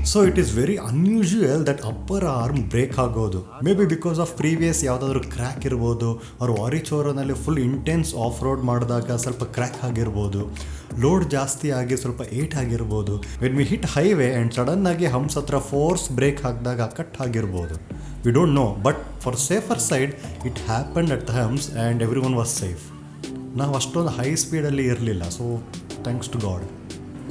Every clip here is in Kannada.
So it is very unusual that upper arm break ಆಗೋದು. Maybe because of previous ಯಾವುದಾದ್ರೂ ಕ್ರ್ಯಾಕ್ ಇರ್ಬೋದು, ಅವ್ರು ವಾರಿಚೋರನಲ್ಲಿ ಫುಲ್ ಇಂಟೆನ್ಸ್ ಆಫ್ ರೋಡ್ ಮಾಡಿದಾಗ ಸ್ವಲ್ಪ ಕ್ರ್ಯಾಕ್ ಆಗಿರ್ಬೋದು, ಲೋಡ್ ಜಾಸ್ತಿ ಆಗಿ ಸ್ವಲ್ಪ ಏಟ್ ಆಗಿರ್ಬೋದು. When we hit highway and ಸಡನ್ನಾಗಿ ಹಂಪ್ಸ್ ಹತ್ರ ಫೋರ್ಸ್ ಬ್ರೇಕ್ ಹಾಕಿದಾಗ ಕಟ್ ಆಗಿರ್ಬೋದು. We don't know, but for safer side it happened at the humps and everyone was safe. ನಾವು ಅಷ್ಟೊಂದು ಹೈ ಸ್ಪೀಡಲ್ಲಿ ಇರಲಿಲ್ಲ, so thanks to God.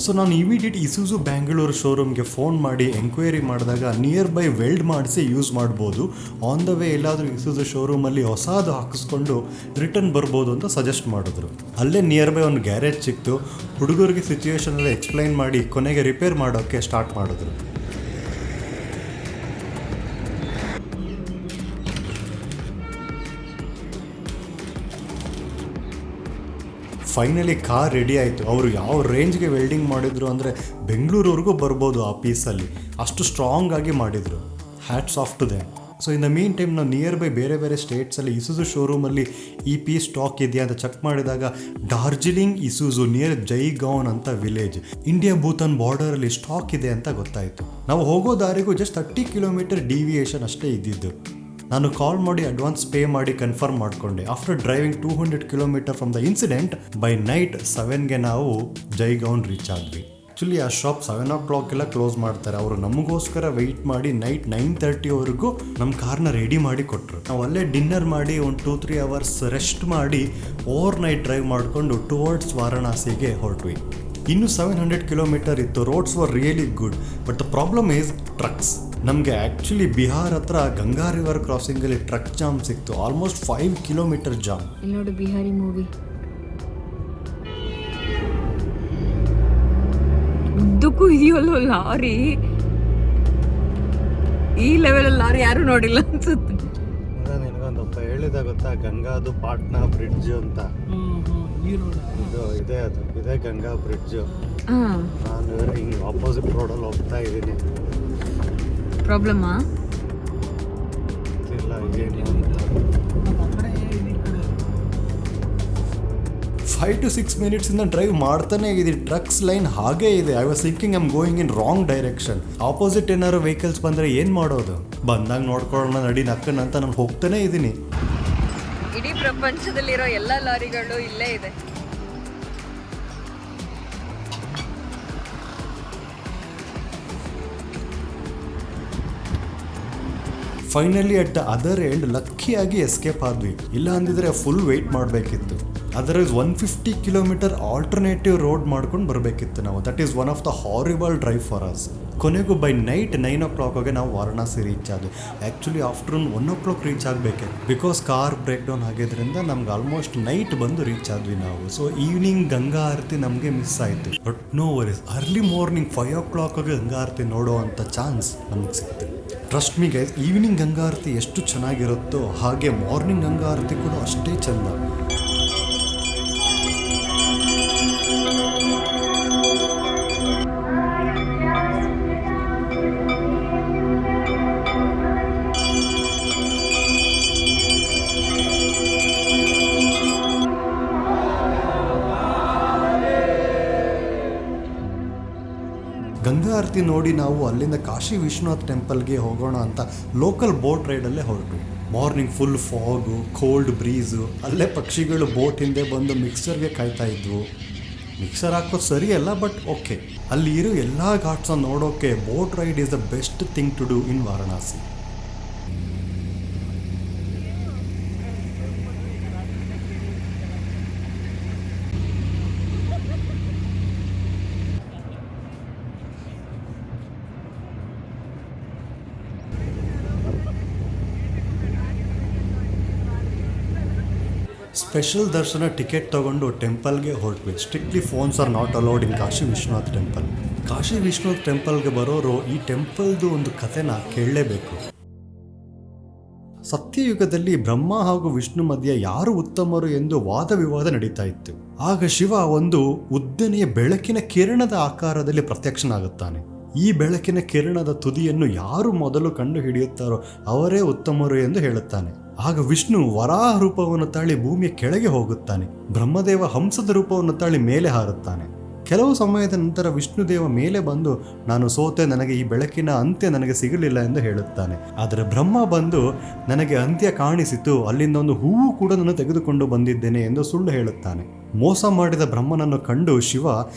So ನಾನು ಇಮಿಡಿಯೇಟ್ ಇಸುಜು ಬ್ಯಾಂಗ್ಳೂರು ಶೋರೂಮ್ಗೆ ಫೋನ್ ಮಾಡಿ ಎಂಕ್ವೈರಿ ಮಾಡಿದಾಗ ನಿಯರ್ ಬೈ ವೆಲ್ಡ್ ಮಾಡಿಸಿ ಯೂಸ್ ಮಾಡ್ಬೋದು, ಆನ್ ದ ವೇ ಎಲ್ಲಾದರೂ ಇಸುಜು ಶೋರೂಮಲ್ಲಿ ಹೊಸದು ಹಾಕಿಸ್ಕೊಂಡು ರಿಟರ್ನ್ ಬರ್ಬೋದು ಅಂತ ಸಜೆಸ್ಟ್ ಮಾಡಿದ್ರು. ಅಲ್ಲೇ ನಿಯರ್ ಬೈ ಒಂದು ಗ್ಯಾರೇಜ್ ಸಿಕ್ತು. ಹುಡುಗರಿಗೆ ಸಿಚುವೇಶನಲ್ಲಿ ಎಕ್ಸ್ಪ್ಲೈನ್ ಮಾಡಿ ಕೊನೆಗೆ ರಿಪೇರ್ ಮಾಡೋಕ್ಕೆ ಸ್ಟಾರ್ಟ್ ಮಾಡಿದ್ರು. ಫೈನಲಿ ಕಾರ್ ರೆಡಿ ಆಯಿತು. ಅವರು ಯಾವ ರೇಂಜ್ಗೆ ವೆಲ್ಡಿಂಗ್ ಮಾಡಿದ್ರು ಅಂದರೆ ಬೆಂಗಳೂರವರೆಗೂ ಬರ್ಬೋದು ಆ ಪೀಸಲ್ಲಿ, ಅಷ್ಟು ಸ್ಟ್ರಾಂಗ್ ಆಗಿ ಮಾಡಿದರು. Hats off to them. So in the meantime ನಾವು ನಿಯರ್ ಬೈ ಬೇರೆ ಬೇರೆ ಸ್ಟೇಟ್ಸಲ್ಲಿ ಇಸುಜು ಶೋರೂಮಲ್ಲಿ ಈ ಪೀಸ್ ಸ್ಟಾಕ್ ಇದೆಯಾ ಅಂತ ಚೆಕ್ ಮಾಡಿದಾಗ ಡಾರ್ಜಿಲಿಂಗ್ ಇಸುಜು ನಿಯರ್ ಜೈಗೌನ್ ಅಂತ ವಿಲೇಜ್, ಇಂಡಿಯಾ ಭೂತಾನ್ ಬಾರ್ಡರಲ್ಲಿ ಸ್ಟಾಕ್ ಇದೆ ಅಂತ ಗೊತ್ತಾಯಿತು. ನಾವು ಹೋಗೋ ದಾರಿಗೂ ಜಸ್ಟ್ 30 ಕಿಲೋಮೀಟರ್ ಡಿವಿಯೇಷನ್ ಅಷ್ಟೇ ಇದ್ದಿದ್ದು. ನಾನು ಕಾಲ್ ಮಾಡಿ ಅಡ್ವಾನ್ಸ್ ಪೇ ಮಾಡಿ ಕನ್ಫರ್ಮ್ ಮಾಡಿಕೊಂಡೆ. After driving 200 kilometre from the incident, by night 7ಗೆ ನಾವು ಜೈಗೌನ್ ರೀಚ್ ಆದ್ವಿ. ಆ್ಯಕ್ಚುಲಿ ಆ ಶಾಪ್ 7 o'clock ಎಲ್ಲ ಕ್ಲೋಸ್ ಮಾಡ್ತಾರೆ. ಅವರು ನಮಗೋಸ್ಕರ ವೆಯ್ಟ್ ಮಾಡಿ ನೈಟ್ 9:30ವರೆಗೂ ನಮ್ಮ ಕಾರ್ನ ರೆಡಿ ಮಾಡಿ ಕೊಟ್ಟರು. ನಾವು ಅಲ್ಲೇ ಡಿನ್ನರ್ ಮಾಡಿ ಒಂದು 2-3 hours ರೆಸ್ಟ್ ಮಾಡಿ ಓವರ್ ನೈಟ್ ಡ್ರೈವ್ ಮಾಡಿಕೊಂಡು ಟುವರ್ಡ್ಸ್ ವಾರಣಾಸಿಗೆ ಹೊರಟ್ವಿ. ಇನ್ನು 700 ಕಿಲೋಮೀಟರ್ ಇತ್ತು. Roads var really good, but the problem is trucks. ನಮಗೆ ಆ್ಯಕ್ಚುಲಿ ಬಿಹಾರ್ ಹತ್ರ ಗಂಗಾ ರಿವರ್ ಕ್ರಾಸಿಂಗಲ್ಲಿ ಟ್ರಕ್ ಜಾಮ್ ಸಿಕ್ತು. Almost 5 kilometre jam. ಇಲ್ಲಿ ನೋಡಿ ಬಿಹಾರಿ ಮೂವಿ, ಉದ್ದಕ್ಕೂ ಇದೆಯಲ್ಲ ಲಾರಿ. ಈ ಲೆವೆಲ್ ಲಾರಿ ಯಾರು ನೋಡಿಲ್ಲ ಅನ್ಸುತ್ತೆ. ನಿನಗೊಂದಪ್ಪ ಹೇಳಿದ ಗೊತ್ತಾ, ಗಂಗಾದು ಪಾಟ್ನಾ ಬ್ರಿಡ್ಜ್ ಅಂತ. ಇದು ಇದೇ ಗಂಗಾ ಬ್ರಿಡ್ಜ್. ನಾನು ಹಿಂಗೆ ಆಪೋಸಿಟ್ ರೋಡಲ್ಲಿ ಹೋಗ್ತಾ ಇದ್ದೀನಿ. ಪ್ರಾಬ್ಲಮ್ಮಾ? ಇಲ್ಲ, ಏನು 5 to 6 minutes ಇಂದ ಡ್ರೈವ್ ಮಾಡ್ತಾನೆ ಇದ್ದೀನಿ. ಟ್ರಕ್ಸ್ ಲೈನ್ ಹಾಗೇ ಇದೆ. I was thinking I am going in wrong direction. Opposite ಏನಾದ್ರು ವೆಹಿಕಲ್ಸ್ ಬಂದರೆ ಏನು ಮಾಡೋದು? ಬಂದಾಗ ನೋಡ್ಕೊಳ್ಳೋಣ ನಡಿ ನಕ್ಕನಂತ ನಾನು ಹೋಗ್ತಾನೆ ಇದ್ದೀನಿ. ಇಡೀ ಪ್ರಪಂಚದಲ್ಲಿರೋ ಎಲ್ಲ ಲಾರಿಗಳು ಇಲ್ಲೇ ಇದೆ. Finally at the other end ಲಕ್ಕಿಯಾಗಿ ಎಸ್ಕೇಪ್ ಆದ್ವಿ. ಇಲ್ಲ ಅಂದಿದ್ರೆ ಫುಲ್ ವೆಯ್ಟ್ ಮಾಡಬೇಕಿತ್ತು. ಅದರ್ವೈಸ್ 150 ಕಿಲೋಮೀಟರ್ ಆಲ್ಟರ್ನೇಟಿವ್ ರೋಡ್ ಮಾಡ್ಕೊಂಡು ಬರಬೇಕಿತ್ತು ನಾವು. That is one of the horrible drive for us. ಕೊನೆಗೂ ಬೈ ನೈಟ್ 9 o'clock ನಾವು ವಾರಣಾಸಿ ರೀಚ್ ಆದ್ವಿ. ಆ್ಯಕ್ಚುಲಿ ಆಫ್ಟರ್ನೂನ್ 1 o'clock ರೀಚ್ ಆಗಬೇಕೆ, ಬಿಕಾಸ್ ಕಾರ್ ಬ್ರೇಕ್ ಡೌನ್ ಆಗಿದ್ದರಿಂದ ನಮ್ಗೆ ಆಲ್ಮೋಸ್ಟ್ ನೈಟ್ ಬಂದು ರೀಚ್ ಆದ್ವಿ ನಾವು. ಸೊ ಈವ್ನಿಂಗ್ ಗಂಗಾ ಆರತಿ ನಮಗೆ ಮಿಸ್ ಆಯಿತು. But no worries, early morning 5 o'clock Ganga Aarti ನೋಡೋ ಅಂಥ ಚಾನ್ಸ್ ನಮಗೆ ಸಿಕ್ತು. Trust me guys, evening Ganga Aarti ಎಷ್ಟು ಚೆನ್ನಾಗಿರುತ್ತೋ ಹಾಗೆ ಮಾರ್ನಿಂಗ್ ಗಂಗಾ ಆರತಿ ಕೂಡ ಅಷ್ಟೇ ಚೆಂದ. ಗಂಗಾ ಆರತಿ ನೋಡಿ ನಾವು ಅಲ್ಲಿಂದ ಕಾಶಿ ವಿಶ್ವನಾಥ್ ಟೆಂಪಲ್ಗೆ ಹೋಗೋಣ ಅಂತ ಲೋಕಲ್ ಬೋಟ್ ರೈಡಲ್ಲೇ ಹೊರಟು. ಮಾರ್ನಿಂಗ್ ಫುಲ್ ಫಾಗು, ಕೋಲ್ಡ್ ಬ್ರೀಸು, ಅಲ್ಲೇ ಪಕ್ಷಿಗಳು ಬೋಟ್ ಹಿಂದೆ ಬಂದು ಮಿಕ್ಸರ್ಗೆ ಕಾಯ್ತಾ ಇದ್ವು. ಮಿಕ್ಸರ್ ಹಾಕೋದು ಸರಿಯಲ್ಲ, ಬಟ್ ಓಕೆ. ಅಲ್ಲಿ ಇರೋ ಎಲ್ಲ ಘಾಟ್ಸನ್ನು ನೋಡೋಕ್ಕೆ boat ride is the best thing to do in Varanasi. Special ದರ್ಶನ ಟಿಕೆಟ್ ತಗೊಂಡು ಟೆಂಪಲ್ಗೆ ಹೊರಟ್ವಿ. Strictly phones are not allowed in Kashi Vishwanath temple. Kashi Vishwanath ಟೆಂಪಲ್ಗೆ ಬರೋರು ಈ ಟೆಂಪಲ್ದು ಒಂದು ಕಥೆನ ಕೇಳಲೇಬೇಕು. ಸತ್ಯಯುಗದಲ್ಲಿ ಬ್ರಹ್ಮ ಹಾಗೂ ವಿಷ್ಣು ಮಧ್ಯೆ ಯಾರು ಉತ್ತಮರು ಎಂದು ವಾದ ವಿವಾದ ನಡೀತಾ ಇತ್ತು. ಆಗ ಶಿವ ಒಂದು ಉದ್ದನೆಯ ಬೆಳಕಿನ ಕಿರಣದ ಆಕಾರದಲ್ಲಿ ಪ್ರತ್ಯಕ್ಷನಾಗುತ್ತಾನೆ. ಈ ಬೆಳಕಿನ ಕಿರಣದ ತುದಿಯನ್ನು ಯಾರು ಮೊದಲು ಕಂಡು ಹಿಡಿಯುತ್ತಾರೋ ಅವರೇ ಉತ್ತಮರು ಎಂದು ಹೇಳುತ್ತಾನೆ. ಆಗ ವಿಷ್ಣು ವರಾಹ ರೂಪವನ್ನು ತಾಳಿ ಭೂಮಿಯ ಕೆಳಗೆ ಹೋಗುತ್ತಾನೆ. ಬ್ರಹ್ಮದೇವ ಹಂಸದ ರೂಪವನ್ನು ತಾಳಿ ಮೇಲೆ ಹಾರುತ್ತಾನೆ. ಕೆಲವು ಸಮಯದ ನಂತರ ವಿಷ್ಣುದೇವ ಮೇಲೆ ಬಂದು ನಾನು ಸೋತೆ, ನನಗೆ ಈ ಬೆಳಕಿನ ಅಂತ್ಯ ನನಗೆ ಸಿಗಲಿಲ್ಲ ಎಂದು ಹೇಳುತ್ತಾನೆ. ಆದರೆ ಬ್ರಹ್ಮ ಬಂದು ನನಗೆ ಅಂತ್ಯ ಕಾಣಿಸಿತು, ಅಲ್ಲಿಂದ ಒಂದು ಹೂವು ಕೂಡ ನಾನು ತೆಗೆದುಕೊಂಡು ಬಂದಿದ್ದೇನೆ ಎಂದು ಸುಳ್ಳು ಹೇಳುತ್ತಾನೆ. ಮೋಸ ಮಾಡಿದ ಬ್ರಹ್ಮನನ್ನು ಕಂಡು ಶಿವ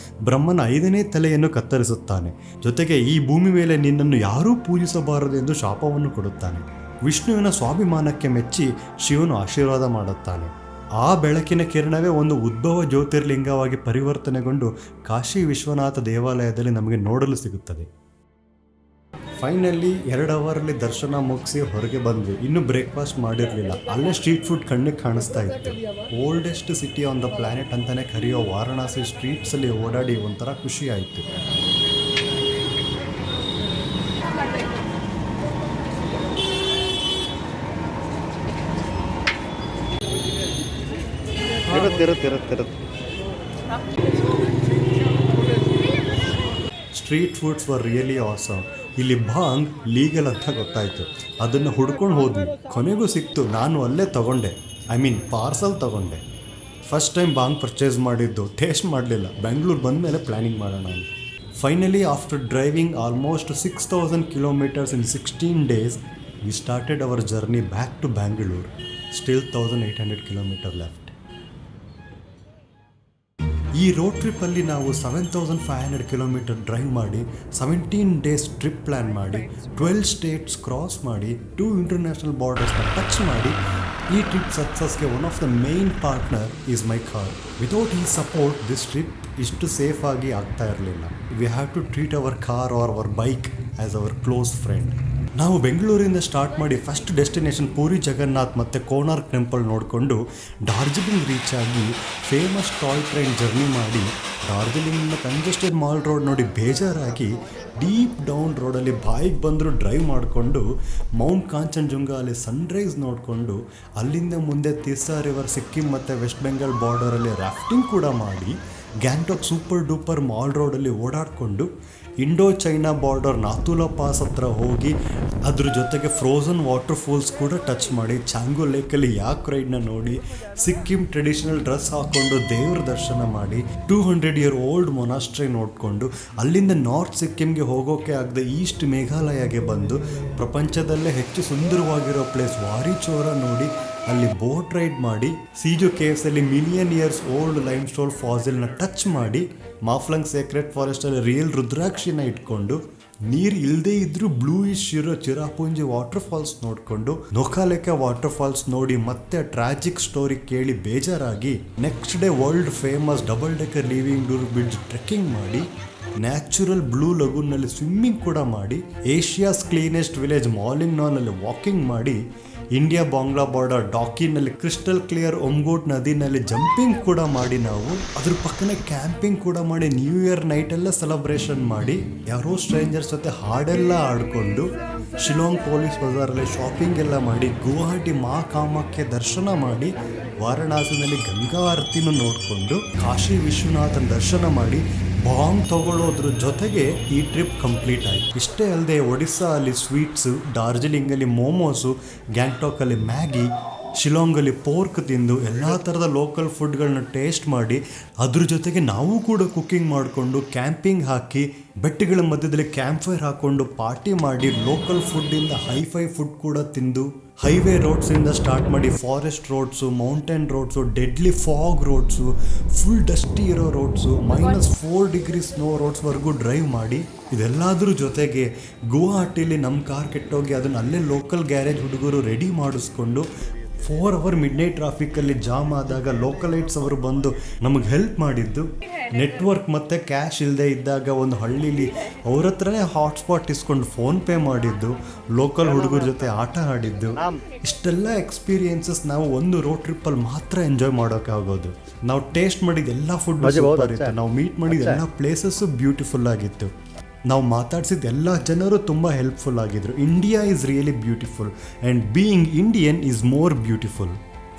ಬ್ರಹ್ಮನ 5ನೇ ತಲೆಯನ್ನು ಕತ್ತರಿಸುತ್ತಾನೆ. ಜೊತೆಗೆ ಈ ಭೂಮಿ ಮೇಲೆ ನಿನ್ನನ್ನು ಯಾರೂ ಪೂಜಿಸಬಾರದು ಎಂದು ಶಾಪವನ್ನು ಕೊಡುತ್ತಾನೆ. ವಿಷ್ಣುವಿನ ಸ್ವಾಭಿಮಾನಕ್ಕೆ ಮೆಚ್ಚಿ ಶಿವನು ಆಶೀರ್ವಾದ ಮಾಡುತ್ತಾನೆ. ಆ ಬೆಳಕಿನ ಕಿರಣವೇ ಒಂದು ಉದ್ಭವ ಜ್ಯೋತಿರ್ಲಿಂಗವಾಗಿ ಪರಿವರ್ತನೆಗೊಂಡು ಕಾಶಿ ವಿಶ್ವನಾಥ ದೇವಾಲಯದಲ್ಲಿ ನಮಗೆ ನೋಡಲು ಸಿಗುತ್ತದೆ. ಫೈನಲಿ 2 ಅವರಲ್ಲಿ ದರ್ಶನ ಮುಗಿಸಿ ಹೊರಗೆ ಬಂದ್ವಿ. ಇನ್ನೂ ಬ್ರೇಕ್ಫಾಸ್ಟ್ ಮಾಡಿರಲಿಲ್ಲ. ಅಲ್ಲೇ ಸ್ಟ್ರೀಟ್ ಫುಡ್ ಕಣ್ಣಿಗೆ ಕಾಣಿಸ್ತಾ ಇತ್ತು. Oldest city on the planet ಅಂತಲೇ ಕರೆಯೋ ವಾರಣಾಸಿ ಸ್ಟ್ರೀಟ್ಸಲ್ಲಿ ಓಡಾಡಿ ಒಂಥರ ಖುಷಿ ಆಯಿತು. Street foods var really awesome. ಇಲ್ಲಿ ಭಾಂಗ್ ಲೀಗಲ್ ಅಂತ ಗೊತ್ತಾಯಿತು. ಅದನ್ನು ಹುಡ್ಕೊಂಡು ಹೋದ್ವಿ. ಕೊನೆಗೂ ಸಿಕ್ತು. ನಾನು ಅಲ್ಲೇ ತಗೊಂಡೆ, ಪಾರ್ಸಲ್ ತಗೊಂಡೆ. ಫಸ್ಟ್ ಟೈಮ್ ಭಾಂಗ್ ಪರ್ಚೇಸ್ ಮಾಡಿದ್ದು, ಟೇಸ್ಟ್ ಮಾಡಲಿಲ್ಲ. ಬೆಂಗಳೂರು ಬಂದ ಮೇಲೆ ಪ್ಲ್ಯಾನಿಂಗ್ ಮಾಡೋಣ ಅಂತ. Finally after driving almost 6,000 kilometers in 16 days, we started our journey back to Bangalore. Still 1,800 kilometers left. ಈ ರೋಡ್ ಟ್ರಿಪ್ಪಲ್ಲಿ ನಾವು 7,500 kilometers ಡ್ರೈವ್ ಮಾಡಿ 17 days ಟ್ರಿಪ್ ಪ್ಲ್ಯಾನ್ ಮಾಡಿ 12 states ಕ್ರಾಸ್ ಮಾಡಿ 2 international ಬಾರ್ಡರ್ಸ್ನ ಟಚ್ ಮಾಡಿ ಈ ಟ್ರಿಪ್ ಸಕ್ಸಸ್ಗೆ one of the main partner is my car. Without ಈ ಸಪೋರ್ಟ್ ದಿಸ್ ಟ್ರಿಪ್ ಇಷ್ಟು ಸೇಫ್ ಆಗಿ ಆಗ್ತಾ ಇರಲಿಲ್ಲ. We have to treat our car or our bike as our close friend. ನಾವು ಬೆಂಗಳೂರಿಂದ ಸ್ಟಾರ್ಟ್ ಮಾಡಿ ಫಸ್ಟ್ ಡೆಸ್ಟಿನೇಷನ್ ಪೂರಿ ಜಗನ್ನಾಥ್ ಮತ್ತು ಕೋನಾರ್ಕ್ ಟೆಂಪಲ್ ನೋಡಿಕೊಂಡು ಡಾರ್ಜಿಲಿಂಗ್ ರೀಚ್ ಆಗಿ ಫೇಮಸ್ ಟಾಯ್ ಟ್ರೈನ್ ಜರ್ನಿ ಮಾಡಿ ಡಾರ್ಜಿಲಿಂಗ್ನ ಕಂಜೆಸ್ಟೆಡ್ ಮಾಲ್ ರೋಡ್ ನೋಡಿ ಬೇಜಾರಾಗಿ ಡೀಪ್ ಡೌನ್ ರೋಡಲ್ಲಿ ಬಾಯಿಗೆ ಬಂದರೂ ಡ್ರೈವ್ ಮಾಡಿಕೊಂಡು ಮೌಂಟ್ ಕಾಂಚನಜುಂಗ ಅಲ್ಲಿ ಸನ್ರೈಸ್ ನೋಡಿಕೊಂಡು ಅಲ್ಲಿಂದ ಮುಂದೆ ತೀರ್ಸಾ ರಿವರ್ ಸಿಕ್ಕಿಂ ಮತ್ತು ವೆಸ್ಟ್ ಬೆಂಗಾಲ್ ಬಾರ್ಡರಲ್ಲಿ ರಾಫ್ಟಿಂಗ್ ಕೂಡ ಮಾಡಿ ಗ್ಯಾಂಗ್ಟಾಕ್ ಸೂಪರ್ ಡೂಪರ್ ಮಾಲ್ ರೋಡಲ್ಲಿ ಓಡಾಡಿಕೊಂಡು ಇಂಡೋ ಚೈನಾ ಬಾರ್ಡರ್ ನಾಥೂಲಾ ಪಾಸ್ ಹತ್ರ ಹೋಗಿ ಅದ್ರ ಜೊತೆಗೆ ಫ್ರೋಝನ್ ವಾಟರ್ ಫಾಲ್ಸ್ ಕೂಡ ಟಚ್ ಮಾಡಿ ಚಾಂಗೋ ಲೇಕಲ್ಲಿ ಯಾಕ್ ರೈಡ್ನ ನೋಡಿ ಸಿಕ್ಕಿಂ ಟ್ರೆಡಿಷನಲ್ ಡ್ರೆಸ್ ಹಾಕ್ಕೊಂಡು ದೇವ್ರ ದರ್ಶನ ಮಾಡಿ 200 year old ಮೊನಾಸ್ಟ್ರಿ ನೋಡಿಕೊಂಡು ಅಲ್ಲಿಂದ ನಾರ್ತ್ ಸಿಕ್ಕಿಂಗೆ ಹೋಗೋಕೆ ಆಗದೆ ಈಸ್ಟ್ ಮೇಘಾಲಯಗೆ ಬಂದು ಪ್ರಪಂಚದಲ್ಲೇ ಹೆಚ್ಚು ಸುಂದರವಾಗಿರೋ ಪ್ಲೇಸ್ ವಾರಿಚೋರ ನೋಡಿ ಅಲ್ಲಿ ಬೋಟ್ ರೈಡ್ ಮಾಡಿ ಸೀಜೋ ಕೇವ್ಸಲ್ಲಿ million years old limestone ಫಾಸಿಲ್ನ ಟಚ್ ಮಾಡಿ ಮಾಫ್ಲಂಗ್ ಸೇಕ್ರೆಟ್ ಫಾರೆಸ್ಟಲ್ಲಿ ರಿಯಲ್ ರುದ್ರಾಕ್ಷಿನ ಇಟ್ಕೊಂಡು ನೀರು ಇಲ್ಲದೇ ಇದ್ರೂ ಬ್ಲೂಯಿಶ್ ಇರೋ ಚಿರಾಪುಂಜಿ ವಾಟರ್ ಫಾಲ್ಸ್ ನೋಡಿಕೊಂಡು ನೊಕಾಲೆಕ ವಾಟರ್ ಫಾಲ್ಸ್ ನೋಡಿ ಮತ್ತೆ ಟ್ರಾಜಿಕ್ ಸ್ಟೋರಿ ಕೇಳಿ ಬೇಜಾರಾಗಿ next day world famous double decker living ಡೂರ್ ಬ್ರಿಡ್ಜ್ ಟ್ರೆಕ್ಕಿಂಗ್ ಮಾಡಿ ನ್ಯಾಚುರಲ್ ಬ್ಲೂ ಲಗೂನ್ನಲ್ಲಿ ಸ್ವಿಮ್ಮಿಂಗ್ ಕೂಡ ಮಾಡಿ ಏಷ್ಯಾಸ್ ಕ್ಲೀನೆಸ್ಟ್ ವಿಲೇಜ್ ಮಾಲಿಂಗ್ನಾನಲ್ಲಿ ವಾಕಿಂಗ್ ಮಾಡಿ ಇಂಡಿಯಾ ಬಾಂಗ್ಲಾ ಬಾರ್ಡರ್ ಡಾಕಿನಲ್ಲಿ ಕ್ರಿಸ್ಟಲ್ ಕ್ಲಿಯರ್ ಒಮ್ಗೋಟ್ ನದಿನಲ್ಲಿ ಜಂಪಿಂಗ್ ಕೂಡ ಮಾಡಿ ನಾವು ಅದ್ರ ಪಕ್ಕನೆ ಕ್ಯಾಂಪಿಂಗ್ ಕೂಡ ಮಾಡಿ ನ್ಯೂ ಇಯರ್ ನೈಟ್ ಎಲ್ಲ ಸೆಲೆಬ್ರೇಷನ್ ಮಾಡಿ ಯಾರೋ ಸ್ಟ್ರೇಂಜರ್ಸ್ ಜೊತೆ ಹಾಡೆಲ್ಲ ಆಡ್ಕೊಂಡು ಶಿಲಾಂಗ್ ಪೊಲೀಸ್ ಬಜಾರಲ್ಲಿ ಶಾಪಿಂಗ್ ಎಲ್ಲ ಮಾಡಿ ಗುವಾಹಟಿ ಮಾ ಕಾಮಾಖ್ಯ ದರ್ಶನ ಮಾಡಿ ವಾರಣಾಸಿನಲ್ಲಿ ಗಂಗಾ ಆರತಿನೂ ನೋಡಿಕೊಂಡು ಕಾಶಿ ವಿಶ್ವನಾಥನ ದರ್ಶನ ಮಾಡಿ ಬಾಂಬ್ ತಗೊಳ್ಳೋದ್ರ ಜೊತೆಗೆ ಈ ಟ್ರಿಪ್ ಕಂಪ್ಲೀಟ್ ಆಯಿತು. ಇಷ್ಟೇ ಅಲ್ಲದೆ ಒಡಿಸ್ಸಾ ಅಲ್ಲಿ ಸ್ವೀಟ್ಸು, ಡಾರ್ಜಿಲಿಂಗಲ್ಲಿ ಮೋಮೋಸು, ಗ್ಯಾಂಗ್ಟಾಕಲ್ಲಿ ಮ್ಯಾಗಿ, ಶಿಲಾಂಗಲ್ಲಿ ಪೋರ್ಕ್ ತಿಂದು ಎಲ್ಲ ಥರದ ಲೋಕಲ್ ಫುಡ್ಗಳನ್ನ ಟೇಸ್ಟ್ ಮಾಡಿ ಅದ್ರ ಜೊತೆಗೆ ನಾವು ಕೂಡ ಕುಕ್ಕಿಂಗ್ ಮಾಡಿಕೊಂಡು ಕ್ಯಾಂಪಿಂಗ್ ಹಾಕಿ ಬೆಟ್ಟಗಳ ಮಧ್ಯದಲ್ಲಿ ಕ್ಯಾಂಪ್ ಫೈರ್ ಹಾಕ್ಕೊಂಡು ಪಾರ್ಟಿ ಮಾಡಿ ಲೋಕಲ್ ಫುಡ್ಡಿಂದ ಹೈಫೈ ಫುಡ್ ಕೂಡ ತಿಂದು ಹೈವೇ ರೋಡ್ಸಿಂದ ಸ್ಟಾರ್ಟ್ ಮಾಡಿ forest roads, mountain roads, deadly fog roads, full dusty ಇರೋ ರೋಡ್ಸು, -4 degree ಸ್ನೋ ರೋಡ್ಸ್ವರೆಗೂ ಡ್ರೈವ್ ಮಾಡಿ ಇದೆಲ್ಲದ್ರ ಜೊತೆಗೆ ಗುವಾಹಟಿಲಿ ನಮ್ಮ ಕಾರ್ ಕೆಟ್ಟೋಗಿ ಅದನ್ನು ಅಲ್ಲೇ ಲೋಕಲ್ ಗ್ಯಾರೇಜ್ ಹುಡುಗರು ರೆಡಿ ಮಾಡಿಸ್ಕೊಂಡು 4 hour ಮಿಡ್ನೈಟ್ ಟ್ರಾಫಿಕಲ್ಲಿ ಜಾಮ್ ಆದಾಗ ಲೋಕಲೈಟ್ಸ್ ಅವರು ಬಂದು ನಮಗೆ ಹೆಲ್ಪ್ ಮಾಡಿದ್ದು, ನೆಟ್ವರ್ಕ್ ಮತ್ತು ಕ್ಯಾಶ್ ಇಲ್ಲದೆ ಇದ್ದಾಗ ಒಂದು ಹಳ್ಳಿಲಿ ಅವ್ರ ಹತ್ರನೇ ಹಾಟ್ಸ್ಪಾಟ್ ಇಸ್ಕೊಂಡು ಫೋನ್ಪೇ ಮಾಡಿದ್ದು, ಲೋಕಲ್ ಹುಡುಗರ ಜೊತೆ ಆಟ ಆಡಿದ್ದು, ಇಷ್ಟೆಲ್ಲ ಎಕ್ಸ್ಪೀರಿಯನ್ಸಸ್ ನಾವು ಒಂದು ರೋಡ್ ಟ್ರಿಪ್ಪಲ್ಲಿ ಮಾತ್ರ ಎಂಜಾಯ್ ಮಾಡೋಕ್ಕಾಗೋದು. ನಾವು ಟೇಸ್ಟ್ ಮಾಡಿದ ಎಲ್ಲ ಫುಡ್ ಸೂಪರ್ ಇತ್ತು, ನಾವು ಮೀಟ್ ಮಾಡಿದ ಎಲ್ಲ ಪ್ಲೇಸಸ್ಸು ಬ್ಯೂಟಿಫುಲ್ ಆಗಿತ್ತು, ನಾವು ಮಾತಾಡ್ಸಿದ ಎಲ್ಲ ಜನರು ತುಂಬ ಹೆಲ್ಪ್ಫುಲ್ ಆಗಿದ್ರು. India is really beautiful and being Indian is more beautiful.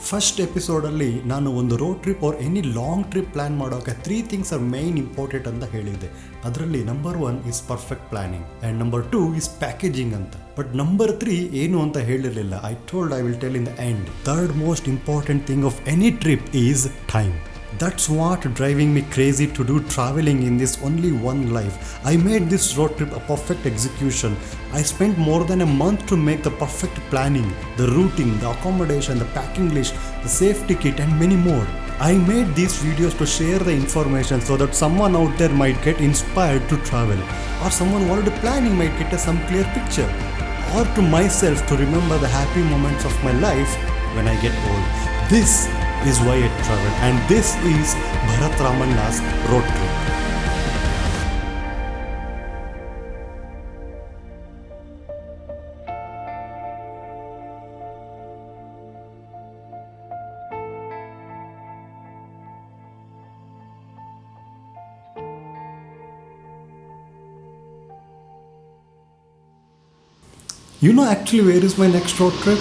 First ಎಪಿಸೋಡಲ್ಲಿ ನಾನು ಒಂದು road trip or any long trip plan ಮಾಡೋಕೆ 3 things ಆರ್ ಮೇನ್ ಇಂಪಾರ್ಟೆಂಟ್ ಅಂತ ಹೇಳಿದೆ. ಅದರಲ್ಲಿ number 1 is perfect planning and number 2 is packaging ಅಂತ. ಬಟ್ ನಂಬರ್ 3 ಏನು ಅಂತ ಹೇಳಿರಲಿಲ್ಲ. I will tell in the end. Third most important thing of any trip is time. That's what driving me crazy to do traveling in this only one life. I made this road trip a perfect execution. I spent more than a month to make the perfect planning, the routing, the accommodation, the packing list, the safety kit and many more. I made these videos to share the information so that someone out there might get inspired to travel, or someone already planning might get some clear picture, or to myself to remember the happy moments of my life when I get old. This is why I travel, and this is Bharat Ramanna's road trip. You know actually where is my next road trip?